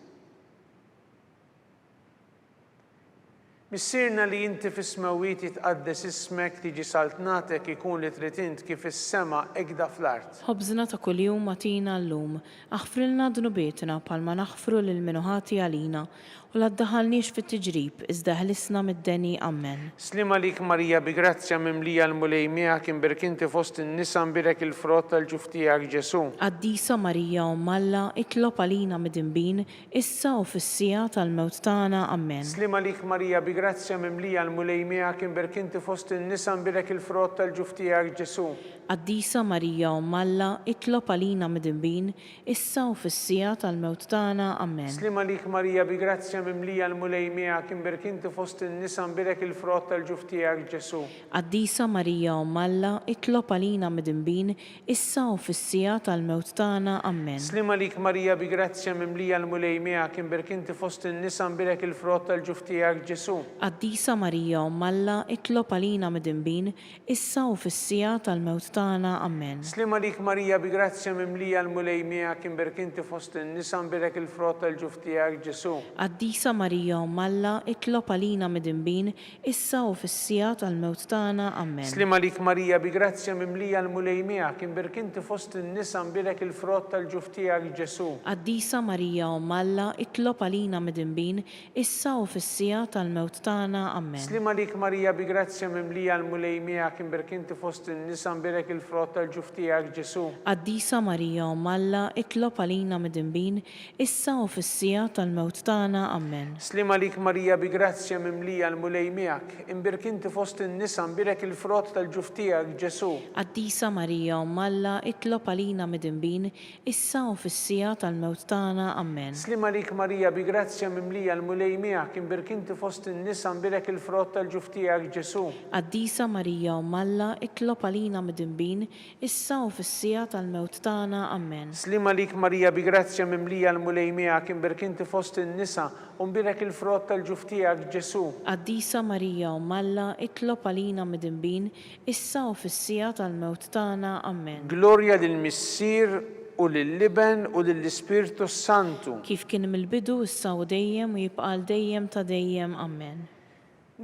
Missirna li inti fis-smawiet jitqaddes ismek tiġi saltnatek ikun li trid int kif is-sema ekda fl-art. ħobżna ta' kuljum atina llum, aħfrilna dnubietna bħalma naħfru lil min ħati għalina u la ddaħħalniex fit-tiġrib iżda ħlisna mid-deni Amen. Slima lik Marija bi grazzja mimlija l-mulej miegħek imbirkinti fost in-nisa nbirek il-frott tal-ġuf tiegħek Ġesu. Qaddisa Marija Umm Alla, itlob għalina midinbin, issa u fis-sija tal-mewt tagħna Amen. Slima lik Marija bi grazzja mimlija l-mulej miegħek imbirkinti fost in-nisa nbirek il-frott tal-ġuf tiegħek Ġesu. Qaddisa Marija Umm Alla, itlob għalina midinbin, issa u fis-sija tal-mewt tagħna Amen. Slima lik Marija bi grazzja mimlija l-mulej miegħek imbirkinti fost in-nisa nbirek il-frott tal-ġuf tiegħek Ġesu. Qaddisa Marija Umm Alla, itlob għalina midinbin, issa u fis-sija tal-mewt tagħna Amen. Slima lik Marija bi grazzja mimlija l-mulej miegħek imbirkinti fost in-nisa nbirek il-frott tal-ġuf tiegħek Ġesu. Qaddisa Marija Umm Alla, itlob għalina midinbin, issa u fis-sija tal-mewt tagħna Amen. Slima lik Marija bi grazzja mimlija l-mulej miegħek imbirkinti fost in-nisa nbirek il-frott tal-ġuf tiegħek Ġesu. Qaddisa Marija Umm Alla, itlob għalina midinbin, issa u fis-sija tal-mewt tagħna Amen. Slima lik Marija bi grazzja mimlija l-mulej miegħek imbirkinti fost in-nisa nbirek il-frott tal-ġuf tiegħek Ġesu. Qaddisa Marija Umm Alla, itlob għalina midinbin, issa u fis-sija tal-mewt tagħna Amen. Slima lik Marija bi grazzja mimlija l-mulej miegħek imbirkinti fost in-nisa nbirek il-frott tal-ġuf tiegħek Ġesu. Qaddisa Marija Umm Alla, itlob għalina midinbin, issa u fis-sija tal-mewt tagħna Amen. Slima lik Marija bi grazzja mimlija l-mulej miegħek imbirkinti fost in-nisa nbirek il-frott tal-ġuf tiegħek Ġesu. Qaddisa Marija Umm Alla, itlob għalina midinbin, issa u fis-sija tal-mewt tagħna Amen. Slima lik Marija bi grazzja mimlija l-mulej miegħek imbirkinti fost in-nisa nbirek il-frott tal-ġuf tiegħek Ġesu. Qaddisa Marija Umm Alla, itlob għalina midinbin, issa u fis-sija tal-mewt tagħna Amen. Slima lik Marija bi grazzja mimlija l-mulej miegħek imbirkinti fost in-nisa nbirek il-frott tal-ġuf tiegħek Ġesu. Qaddisa Marija Umm Alla, itlob għalina midinbin, issa u fis-sija tal-mewt tagħna Amen. Glorja lill-Missier u lill-Liben u lill-Ispirtu Santu. Kif kien mill-bidu issa u dejjem u jibqa' dejjem ta' dejjem Amen.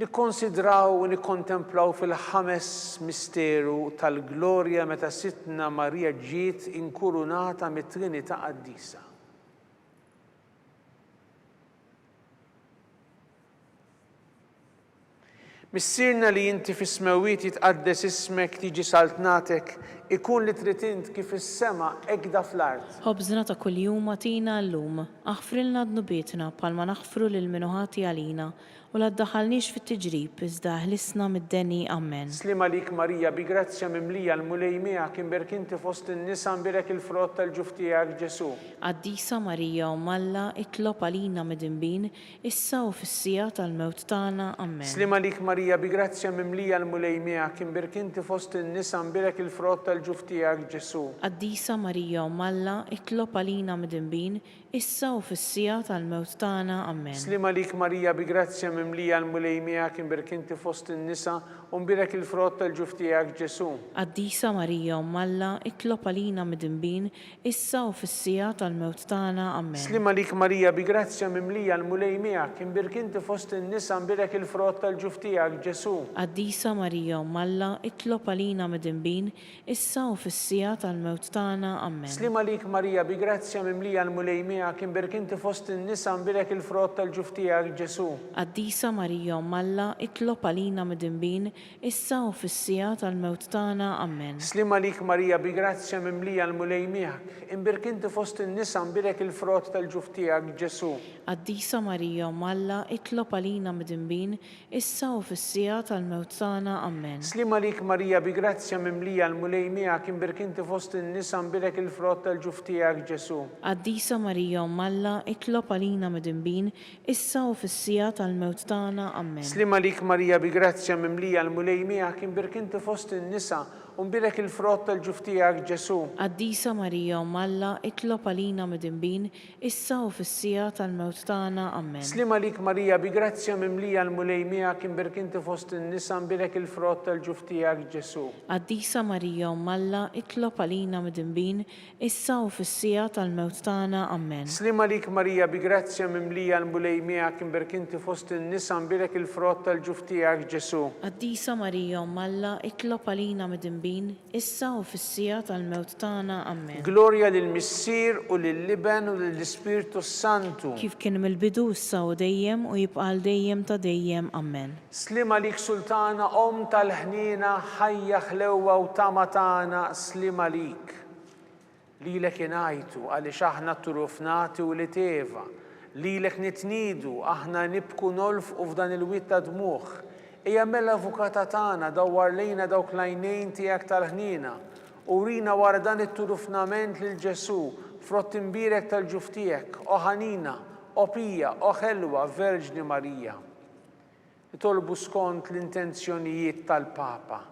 Nikkonsidraw u nikkontemplaw fil-ħames misteru tal-glorja meta Sitna Marija ġiet inkurunata mit-Trinità Qaddisa. Missirna li inti fis-smawiet jitqaddes ismek tiġi saltnatek ikun li trid int kif is-sema ekda fl-art. Ħobżna ta' kuljum atina llum, aħfrilna dnubietna bħalma naħfru lil min ħati għalina u la ddaħħalniex fit-tiġrib iżda ħlisna mid-deni Amen. Slima lik Marija bi grazzja mimlija l-mulej miegħek imbirkinti fost in-nisa nbirek il-frott tal-ġuf tiegħek Ġesu. Qaddisa Marija Umm Alla, itlob għalina midinbin, issa u fis-sija tal-mewt tagħna Amen. Slima lik Marija bi grazzja mimlija l-mulej miegħek imbirkinti fost in-nisa nbirek il-frott tal-ġuf tiegħek Ġesu. Qaddisa Marija Umm Alla, itlob għalina midinbin, issa u fis-sija tal-mewt tagħna Amen. Slima lik Marija bi grazzja mimlija l-mulej miegħek imbirkinti fost in-nisa nbirek il-frott tal-ġuf tiegħek Ġesu. Qaddisa Marija Umm Alla, itlob għalina midinbin, issa u fis-sija tal-mewt tagħna Amen. Slima lik Marija bi grazzja mimlija l-mulej miegħek imbirkinti fost in-nisa nbirek il-frott tal-ġuf tiegħek Ġesu. Qaddisa Marija Umm Alla, itlob għalina midinbin, issa u fis-sija tal-mewt tagħna Amen. Slima lik Marija bi grazzja mimlija l-mulej miegħek imbirkinti fost in-nisa nbirek il-frott tal-ġuf tiegħek Ġesu. Qaddisa Marija Umm Alla, itlob għalina midinbin, issa u fis-sija tal-mewt tagħna Amen. Slima lik Marija bi grazzja mimlija l-mulej miegħek imbirkinti fost in-nisa nbirek il-frott tal-ġuf tiegħek Ġesu. Qaddisa Marija Umm Alla, itlob għalina midinbin, issa u fis-sija tal-mewt tagħna Amen. Slima lik Marija bi grazzja mimlija l-mulej miegħek imbirkinti fost in-nisa nbirek il-frott tal-ġuf tiegħek Ġesu. Qaddisa Marija Umm Alla, itlob għalina midinbin, issa u fis-sija tal-mewt tagħna Amen. Slima lik Marija bi grazzja mimlija l-mulej miegħek imbirkinti fost in-nisa Unbilek il-frott tal-ġuf tiegħek Ġesu. Qaddisa Marija Malla, itlob għalina midinbin, issa u fis-sija tal-mewt tagħna. Amen. Slima lik Marija bi grazzja mimlija l-mulej miegħek inberk inti fost in-nisa unbilek il-frott tal-ġuf tiegħek Ġesu. Qaddisa Marija Malla, itlob għalina midinbin, issa u fis-sija tal-mewt tagħna. Amen. Slima lik Marija bi grazzja mimlija l-mulej miegħek inberk inti fost in-nisa unbilek il-frott tal-ġuf tiegħek Ġesu. Qaddisa Marija Malla, itlob għalina midinbin, issa u fis-sija tal-mewt tagħna. Amen. Glorja lill-Missier u lill-Liben u lill-Ispiritu Santu. Kif kien mill-bidu issa u dejjem u jibqa' dejjem ta' dejjem. Amen. Slima lik Sultana Om tal-ħnina ħajja ħlewwa u tama tagħna slima lik. Lilek ingħajtu għaliex aħna turufnati u li teva. Lilek nitniedu aħna nibku nolfqu f'dan il-witt ta' dmuħ. Ejja mela avukata tagħna dawwar lejna dawk l-għajnejn tiegħek tal-ħnina u rina wara dan it-turufnament lil Ġesu frott imbirek tal-ġuf tiegħek, o ħanina, o pija, o ħelwa, Verġni Marija. Nitolbu skont l-intenzjonijiet tal-Papa.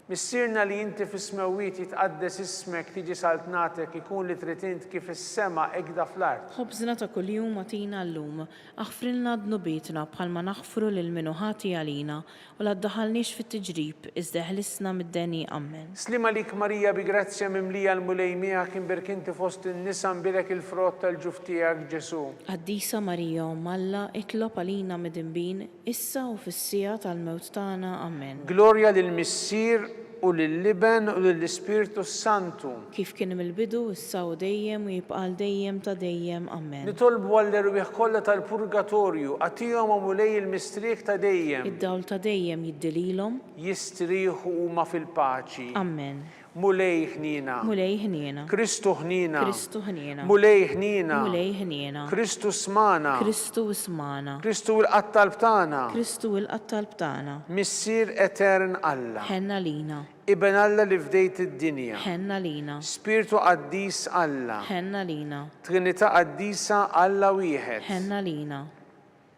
Missirna li inti fis-smewwiet jitqaddes ismek tiġi saltnatek ikun li trid int kif is-sema hekk fl-art. Ħobżna ta' kuljum agħtina llum, aħfrilna dnubietna bħalma naħfru lil min ħati għalina u la ddaħħalniex fit-tiġrib iżda ħlisna mid-deni. Amen. Slima lik Marija bi grazzja mimlija l-mulej miegħek inberk inti fost in-nisa nbilek il-frott tal-ġuf tiegħek Ġesu. Qaddisa Marija Malla, itlob għalina midinbin, issa u fis-sija tal-mewt tagħna. Amen. Glorja lill-Missier u lill-Liben u lill-Ispiritu Santu. Kif kien mill-bidu issa u dejjem u jibqa' dejjem ta' dejjem. Amen. Nitolbu għall-erwieħ kollha tal-purgatorju għatihom mulej il-mistriek ta' dejjem. Id-dawl ta' dejjem jiddililhom. Jistrieħu huma fil-paċi. Amen. Mulej ħnina. Mulej ħniena. Kristu ħnina. Kristu ħniena. Mulej ħnina. Mulej ħniena. Kristu smana. Kristu ismana. Kristu l-qattalb tagħna. Kristu l-qattalb tagħna. Missier etern Alla. Ħenna lina. Iben Alla li fdejt id-dinja. Ħenna lina. Spiritu qaddis Alla. Ħenna lina. Trinità qaddisa Alla wieħed. Ħenna lina.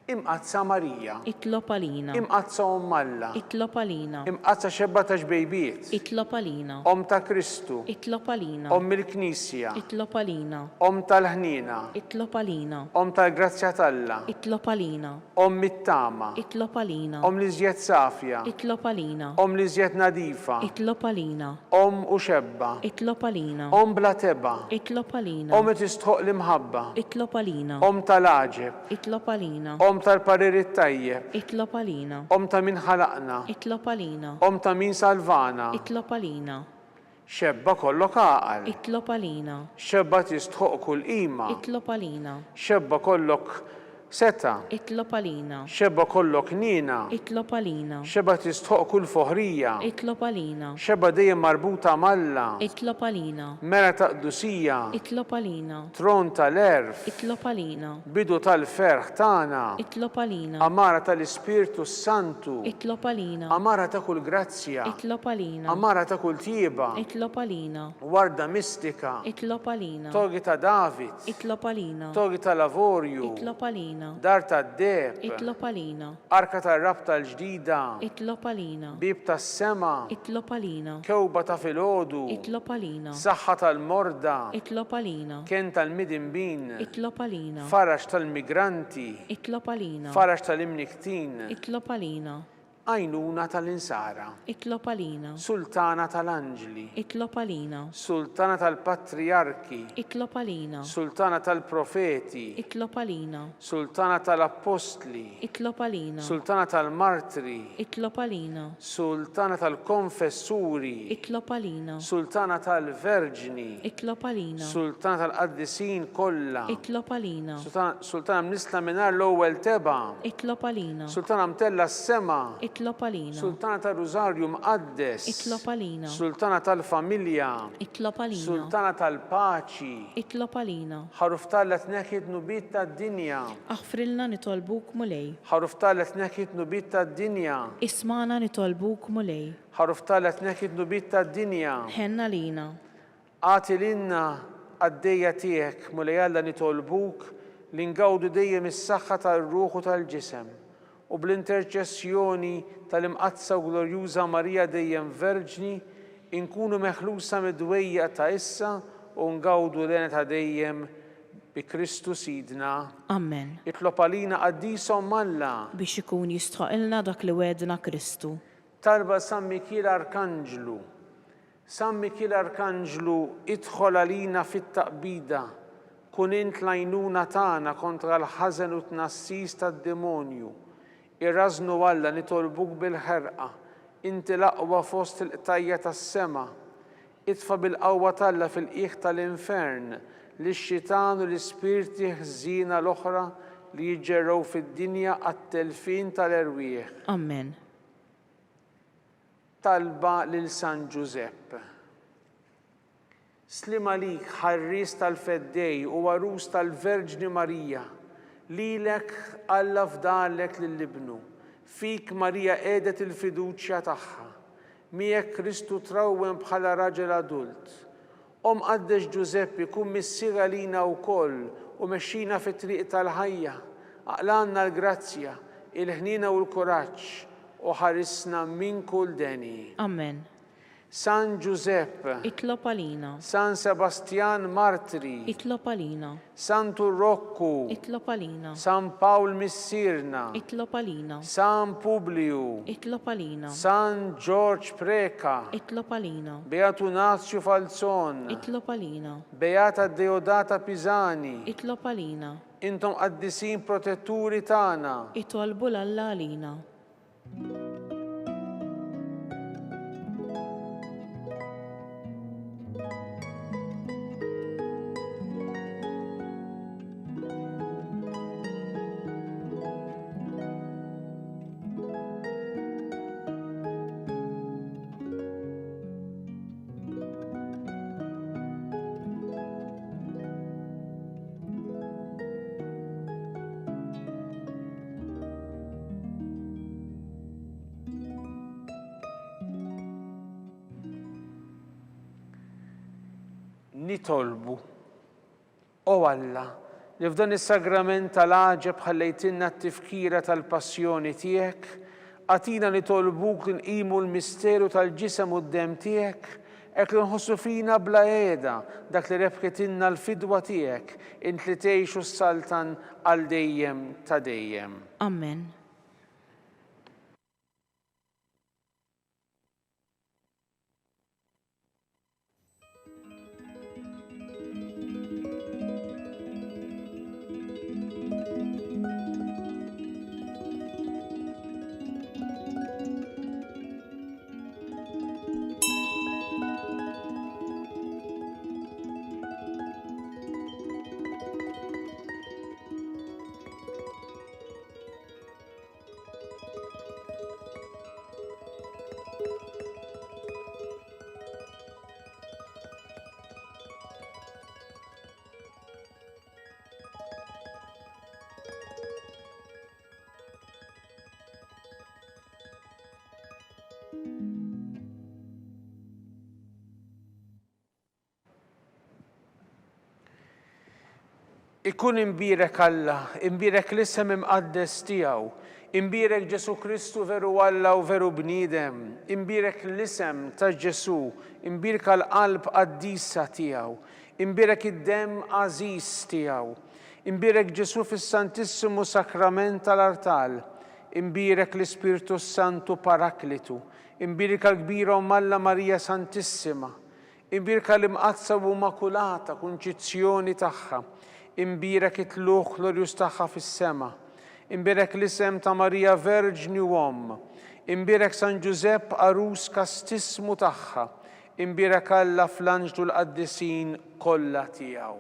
Imqazza Marija. Itlob għalina. Imqazza Om Alla. Itlob għalina. Imqazza xebba ta' xbejbiet. Itlob għalina. Om ta' Kristu. Itlob għalina. Om il-Knisja. Itlob għalina. Om tal-ħnina. Itlob għalina. Om tal-grazzja talla. Itlob għalina. Om mit-tama. Itlob għalina. Om li żjed safja. Itlob għalina. Om li żjed nadifa. Itlob għalina. Om u xebba. Itlob għalina. Om bla teba. Itlob għalina. Om tistħoq l-imħabba. Itlob għalina. Om tal-aġeb. Itlob għalina. Om tal-paririt tajjeb. Itlob għalina. Om ta' min ħalaqna. Itlob għalina. Om ta' min salvana. Itlob għalina. Xebba kollok għaqal. Itlob għalina. Xebba tistħoq kull qima. Itlob għalina. Xebba kollok seta. Itlob għalina. Xebba kollok nina. Itlob għalina. Xebba tistħoq kull foħrija. Itlob għalina. Xebba dejjem marbuta malla. Itlob għalina. Mera ta' qdusija. Itlob għalina. Tron tal-erf. Itlob għalina. Bidu tal-ferħ tagħna. Itlob għalina. Amara tal-Ispirtu Santu. Itlob għalina. Amara ta' kull grazzja. Itlob għalina. Amara ta' kull tieba. Itlob għalina. Warda mistika. Itlob għalina. Togi ta' David. Itlob għalina. Togi ta' lavorju. Itlob għalina. Dar ta' deb. Itlob għalina. Arka ta' rab tal-ġdida. Itlob għalina. Bib ta' sema. Itlob għalina. Kewba ta' filgħodu. Itlob għalina. Saħħa tal-morda. Itlob għalina. Ken tal-midinbin. Itlob għalina. Farax tal-migranti. Itlob għalina. Farax tal-imniktin. Itlob għalina. Għajnuna tal-insara. Itlob għalina. Sultana tal-anġli. Itlob għalina. Sultana tal-patriarki. Itlob għalina. Sultana tal-profeti. Itlob għalina. Sultana tal-apostli. Itlob għalina. Sultana tal-martri. Itlob għalina. Sultana tal-konfessuri. Itlob għalina. Sultana tal-verġni. Itlob għalina. Sultana tal-qaddisin kollha. Itlob għalina. Sultana mnisla minar l-ewwel teba. Itlob għalina. Sultana mtella s-sema. Itlob għalina. Sultana tal-Rużarju mqaddes. Itlob għalina. Sultana tal-familja. Itlob għalina. Sultana tal-paċi. Itlob għalina. Ħaruf tal-let neħid nubit tad-dinja. Aħfrilna nitolbuk mulej. Ħaruf tal-let neħid nubit tad-dinja. Ismana nitolbuk mulej. Ħaruf tal-let neħid nubit tad-dinja. Ħenna lina. Għati l-inna għaddejja tiegħek mulej Alla nitolbuk li ngawdu dejjem is-saħħa tal-ruħ u tal-ġisem. U bl-interċessjoni tal-imqazza u glorjuża Marija dejjem Verġni, inkunu meħlusa mid-dwejja ta' issa u ngawdu l-għena ta' dejjem bi Kristu Sidna. Amen. Itlob għalina qaddisom Alla. Biex ikun jistħoqilna dak li wedna Kristu. Talba San Mikiel Arkanġlu. San Mikiel Arkanġlu idħol għalina fit-taqbida. Kun int l-għajnuna tagħna kontra l-ħażen u tnassis tad-demonju. Irrażnu Alla nitolbuk bil-ħerqa. Inti l-aqwa fost il-qtajja tas-sema. Itfa bil-qawwa Alla fil-qiegħ tal-infern lix-xitan u l-ispirti ħżiena l-oħra li jiġġergħu fid-dinja għat-telfin tal-erwieħ. Amen. Talba lil San Giuseppe. Slim għalik ħarris tal-feddej u għarus tal-Verġni Marija, lilek Alla fdalek lill-ibnu, fik Marija edet il-fiduċja tagħha, miegħek Kristu trawwem bħala raġel adult. Qaddex Giuseppe kun missiera lina wkoll u mexxina fit-triq tal-ħajja, aqlanna l-grazzja, il-ħnina u l-kuraġġ u ħarisna minn kull deni. Amen. San Giuseppe, Itlob għalina. San Sebastian Martri, Itlob għalina. Santu Rocco, Itlob għalina. San Paul Missirna, Itlob għalina. San Publiu, Itlob għalina. San George Preka, Itlob għalina. Beatu Nazio Falzon, Itlob għalina. Beata Deodata Pisani, Itlob għalina. intom qaddisin protetturi tagħna. Itolbu l-Alla għalina. Nitolbu, o Alla, li f'dan is-sagrament tal-għaġeb ħallejtinna t-tifkira tal-passjoni tiegħek, għatina nitolbuk li nqimu l-misteru tal-ġisem u d-dem tiegħek, hekk li nħossu fina bla qiegħda dak li rebħetinna l-fidwa tiegħek, int li tgħixu s-saltan għal dejjem ta' dejjem. Amen. Ikun imbirek Alla, imbirek l-isem imqaddes tiegħu, imbirek Ġesu Kristu veru Alla u veru bniedem, imbirek l-isem ta' Ġesu, imbirek l-qalb qaddisa tiegħu, imbirek id-dem għażiż tiegħu, imbirek Ġesu fis-Santissimu Sakrament tal-Artal, imbirek l-Ispirtu Santu Paraklitu, imbirek l-kbira Alla Marija Santissima, imbirek l-imqazza u Immakulata Kunċizzjoni tagħha, imbirek it-tluħ glorjus tagħha fis-sema, imbirek l-isem ta' Marija Verġni u Omm, imbirek San Giuseppe Arus kastismu tagħha, imbirek Alla fl-anġlu l-qaddisin kollha tiegħu.